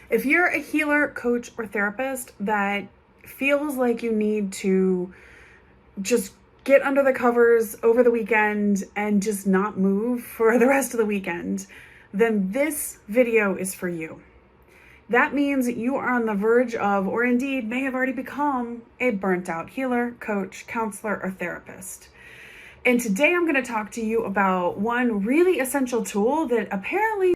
If you're a healer, coach, or therapist that feels like you need to just get under the covers over the weekend and just not move for the rest of the weekend, then this video is for you. That means that you are on the verge of, or indeed may have already become, a burnt out healer, coach, counselor, or therapist. And today I'm going to talk to you about one really essential tool that apparently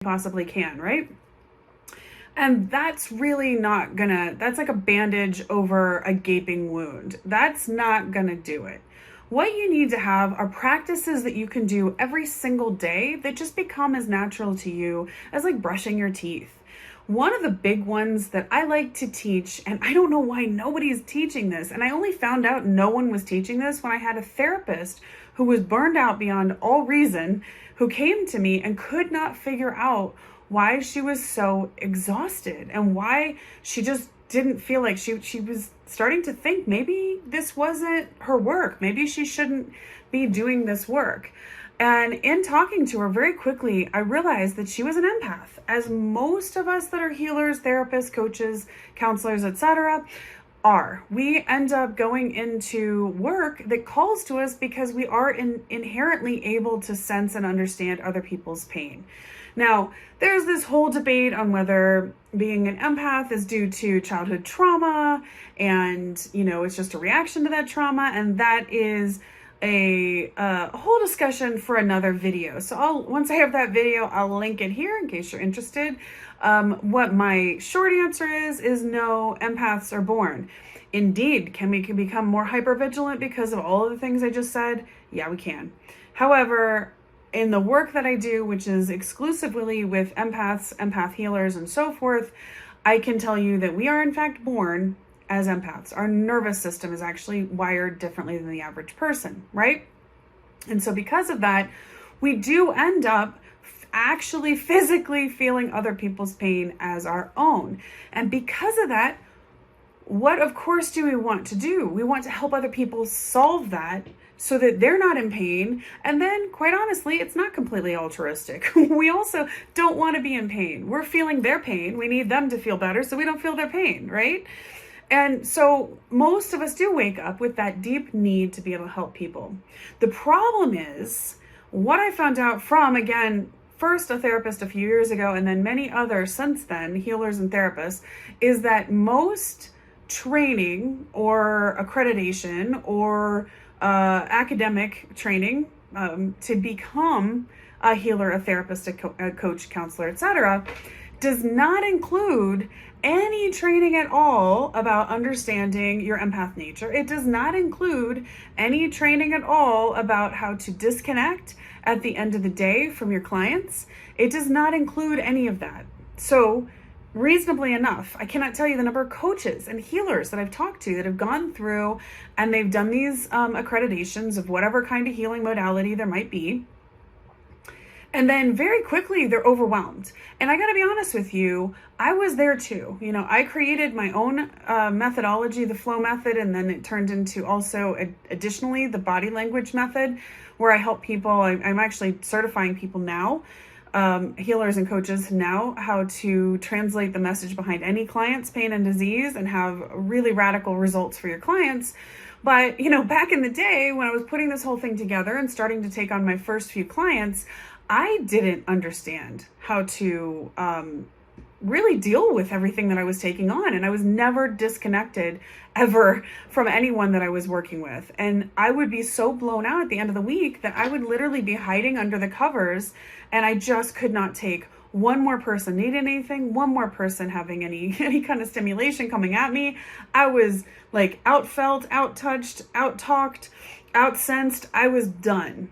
possibly can, right? And that's really not gonna, that's like a bandage over a gaping wound. That's not gonna do it. What you need to have are practices that you can do every single day that just become as natural to you as like brushing your teeth. One of the big ones that I like to teach, and I don't know why nobody's teaching this, and I only found out no one was teaching this when I had a therapist who was burned out beyond all reason, who came to me and could not figure out why she was so exhausted and why she just didn't feel like she was starting to think maybe this wasn't her work. Maybe she shouldn't be doing this work. And in talking to her very quickly, I realized that she was an empath, as most of us that are healers, therapists, coaches, counselors, etc. are. We end up going into work that calls to us because we are inherently able to sense and understand other people's pain. Now, there's this whole debate on whether being an empath is due to childhood trauma and, it's just a reaction to that trauma. And that is a whole discussion for another video. So once I have that video, I'll link it here in case you're interested. What my short answer is no, empaths are born. Indeed, can we become more hypervigilant because of all of the things I just said? Yeah, we can. However, in the work that I do, which is exclusively with empaths, empath healers, and so forth, I can tell you that we are in fact born as empaths. Our nervous system is actually wired differently than the average person, right? And so because of that, we do end up actually physically feeling other people's pain as our own. And because of that, what of course do we want to do? We want to help other people solve that so that they're not in pain. And then quite honestly, it's not completely altruistic. We also don't want to be in pain. We're feeling their pain. We need them to feel better so we don't feel their pain, right? And so most of us do wake up with that deep need to be able to help people. The problem is what I found out from, again, first a therapist a few years ago and then many others since then, healers and therapists, is that most training or accreditation or academic training to become a healer, a therapist, a coach, counselor, etc., does not include any training at all about understanding your empath nature. It does not include any training at all about how to disconnect at the end of the day from your clients. It does not include any of that. So reasonably enough, I cannot tell you the number of coaches and healers that I've talked to that have gone through and they've done these accreditations of whatever kind of healing modality there might be. And then very quickly, they're overwhelmed. And I got to be honest with you, I was there too. I created my own methodology, the flow method, and then it turned into also additionally the body language method, where I help people. I'm actually certifying people now, healers and coaches now, how to translate the message behind any client's pain and disease and have really radical results for your clients. But, back in the day when I was putting this whole thing together and starting to take on my first few clients, I didn't understand how to really deal with everything that I was taking on. And I was never disconnected ever from anyone that I was working with. And I would be so blown out at the end of the week that I would literally be hiding under the covers and I just could not take one more person needing anything, one more person having any kind of stimulation coming at me. I was like outfelt, outtouched, outtalked, outsensed. I was done.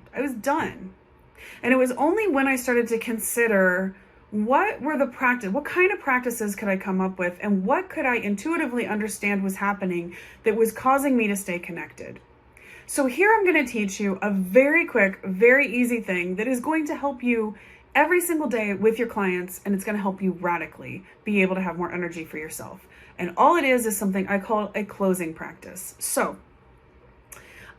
And it was only when I started to consider what kind of practices could I come up with, and what could I intuitively understand was happening that was causing me to stay connected? So here I'm going to teach you a very quick, very easy thing that is going to help you every single day with your clients, and it's going to help you radically be able to have more energy for yourself. And all it is something I call a closing practice. So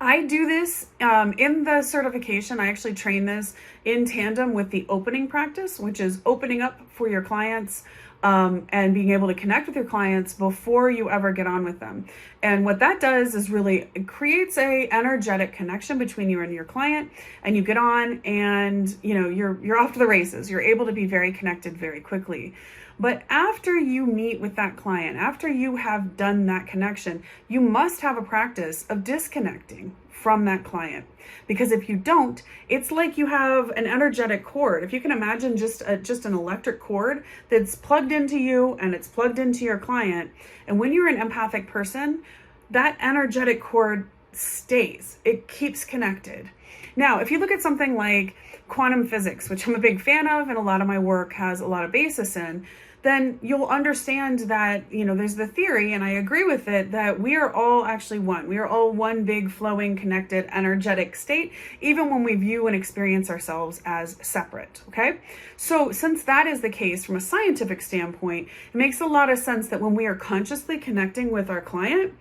I do this in the certification. I actually train this in tandem with the opening practice, which is opening up for your clients and being able to connect with your clients before you ever get on with them. And what that does is really it creates a energetic connection between you and your client, and you get on and you're off to the races. You're able to be very connected very quickly. But after you meet with that client, after you have done that connection, you must have a practice of disconnecting from that client. Because if you don't, it's like you have an energetic cord. If you can imagine just an electric cord that's plugged into you and it's plugged into your client. And when you're an empathic person, that energetic cord stays. It keeps connected. Now, if you look at something like quantum physics, which I'm a big fan of and a lot of my work has a lot of basis in, then you'll understand that, there's the theory, and I agree with it, that we are all actually one. We are all one big flowing, connected, energetic state, even when we view and experience ourselves as separate, okay? So since that is the case from a scientific standpoint, it makes a lot of sense that when we are consciously connecting with our client,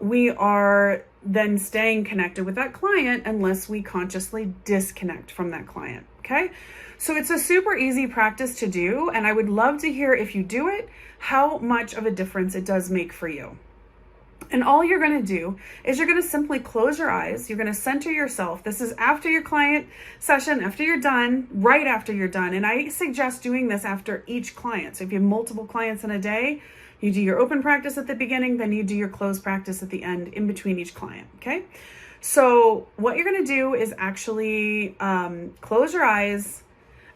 we are then staying connected with that client unless we consciously disconnect from that client, okay? So it's a super easy practice to do, and I would love to hear, if you do it, how much of a difference it does make for you. And all you're going to do is you're going to simply close your eyes. You're going to center yourself. This is after your client session, after you're done, right after you're done. And I suggest doing this after each client. So if you have multiple clients in a day, you do your open practice at the beginning, then you do your closed practice at the end in between each client, okay? So what you're going to do is actually close your eyes,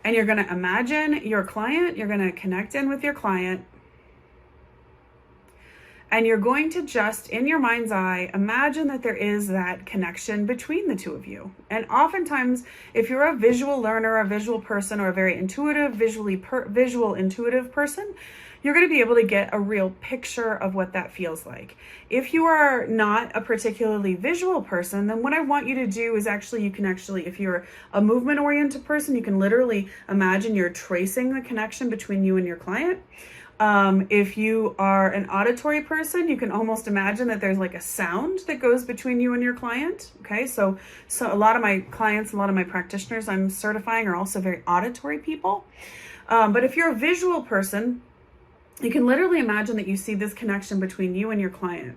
and you're going to imagine your client. You're going to connect in with your client. And you're going to just, in your mind's eye, imagine that there is that connection between the two of you. And oftentimes, if you're a visual learner, a visual person, or a very intuitive, visual intuitive person, you're going to be able to get a real picture of what that feels like. If you are not a particularly visual person, then what I want you to do is if you're a movement-oriented person, you can literally imagine you're tracing the connection between you and your client. If you are an auditory person, you can almost imagine that there's like a sound that goes between you and your client. Okay, so a lot of my clients, a lot of my practitioners I'm certifying are also very auditory people. But if you're a visual person, you can literally imagine that you see this connection between you and your client.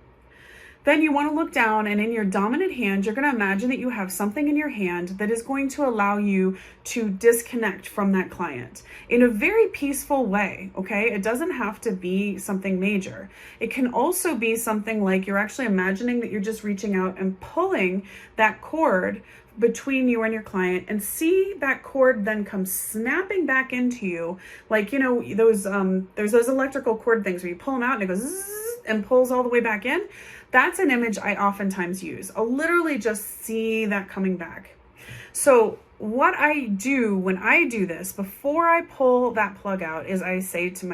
Then you want to look down, and in your dominant hand, you're going to imagine that you have something in your hand that is going to allow you to disconnect from that client in a very peaceful way, okay? It doesn't have to be something major. It can also be something like you're actually imagining that you're just reaching out and pulling that cord between you and your client, and see that cord then come snapping back into you. Like, there's those electrical cord things where you pull them out and it goes zzz, and pulls all the way back in. That's an image I oftentimes use. I'll literally just see that coming back. So what I do when I do this, before I pull that plug out, is I say to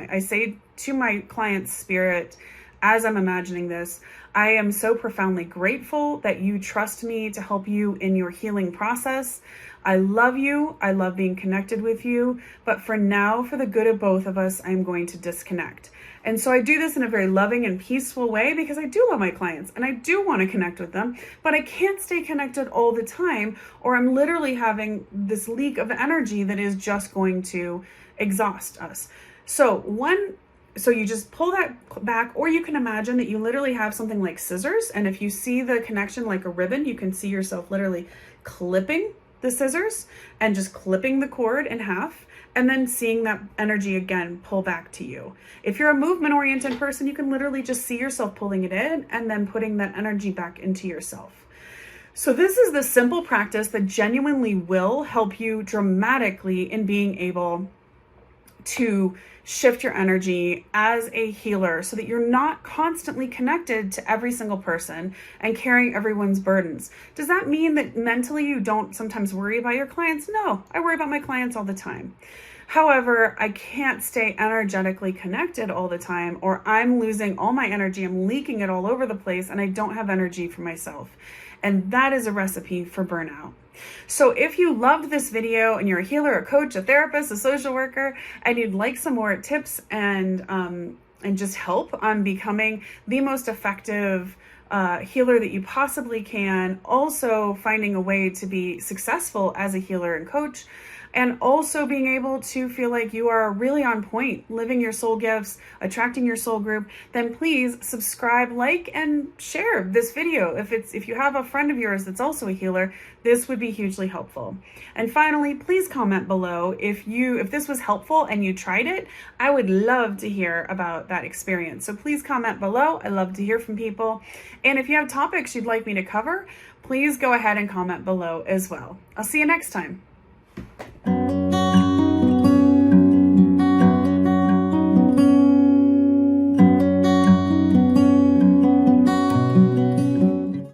my client's spirit, as I'm imagining this, I am so profoundly grateful that you trust me to help you in your healing process. I love you. I love being connected with you. But for now, for the good of both of us, I'm going to disconnect. And so I do this in a very loving and peaceful way because I do love my clients and I do want to connect with them, but I can't stay connected all the time, or I'm literally having this leak of energy that is just going to exhaust us. So you just pull that back, or you can imagine that you literally have something like scissors. And if you see the connection like a ribbon, you can see yourself literally clipping the scissors and just clipping the cord in half, and then seeing that energy again pull back to you. If you're a movement-oriented person, you can literally just see yourself pulling it in and then putting that energy back into yourself. So this is the simple practice that genuinely will help you dramatically in being able to shift your energy as a healer so that you're not constantly connected to every single person and carrying everyone's burdens. Does that mean that mentally you don't sometimes worry about your clients? No, I worry about my clients all the time. However, I can't stay energetically connected all the time, or I'm losing all my energy, I'm leaking it all over the place, and I don't have energy for myself. And that is a recipe for burnout. So if you loved this video and you're a healer, a coach, a therapist, a social worker, and you'd like some more tips and just help on becoming the most effective healer that you possibly can, also finding a way to be successful as a healer and coach, and also being able to feel like you are really on point, living your soul gifts, attracting your soul group, then please subscribe, like, and share this video. If you have a friend of yours that's also a healer, this would be hugely helpful. And finally, please comment below if this was helpful and you tried it. I would love to hear about that experience. So please comment below. I love to hear from people. And if you have topics you'd like me to cover, please go ahead and comment below as well. I'll see you next time.